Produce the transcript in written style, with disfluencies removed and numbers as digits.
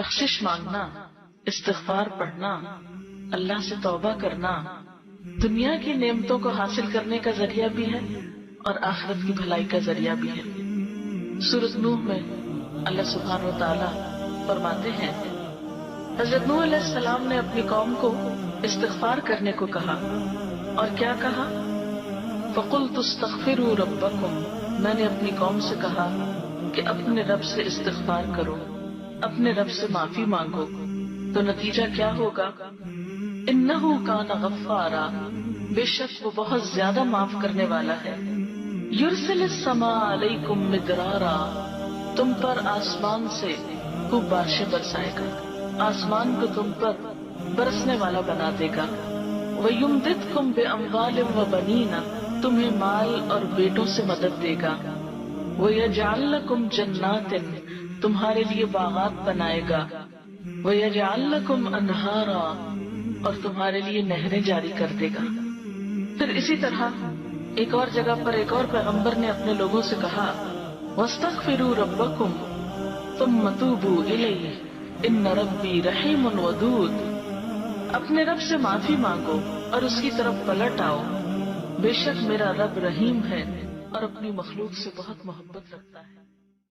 بخشش مانگنا، استغفار پڑھنا، اللہ سے توبہ کرنا دنیا کی نعمتوں کو حاصل کرنے کا ذریعہ بھی ہے اور آخرت کی بھلائی کا ذریعہ بھی ہے۔ سورۃ نوح میں اللہ سبحانہ و تعالی فرماتے ہیں، حضرت نوح علیہ السلام نے اپنی قوم کو استغفار کرنے کو کہا، اور کیا کہا؟ فَقُلْتُ اسْتَغْفِرُوا رَبَّكُمْ، میں نے اپنی قوم سے کہا کہ اپنے رب سے استغفار کرو، اپنے رب سے معافی مانگو، تو نتیجہ کیا ہوگا؟ إِنَّهُ كَانَ غَفَّارًا، بے شک وہ بہت زیادہ معاف کرنے والا ہے۔ يُرْسِلِ السَّمَاءَ عَلَيْكُمْ مِدْرَارًا، تم پر آسمان سے خوب بارشیں برسائے گا، آسمان کو تم پر برسنے والا بنا دے گا۔ وَيُمْدِدْكُمْ بِأَمْوَالٍ وَبَنِينَ، تمہیں مال اور بیٹوں سے مدد دے گا۔ وَيَجْعَلْ لَكُمْ جَنَّاتٍ، تمہارے لیے باغات بنائے گا۔ وَيَجْعَلْ لَكُمْ أَنْهَارًا، اور تمہارے لیے نہریں جاری کر دے گا۔ پھر اسی طرح ایک اور جگہ پر ایک اور پیغمبر نے اپنے لوگوں سے کہا، وَاسْتَغْفِرُوا رَبَّكُمْ ثُمَّ تُوبُوا إِلَيْهِ إِنَّ رَبِّي رَحِيمٌ وَدُودٌ، اپنے رب سے معافی مانگو اور اس کی طرف پلٹ آؤ، بے شک میرا رب رحیم ہے اور اپنی مخلوق سے بہت محبت رکھتا ہے۔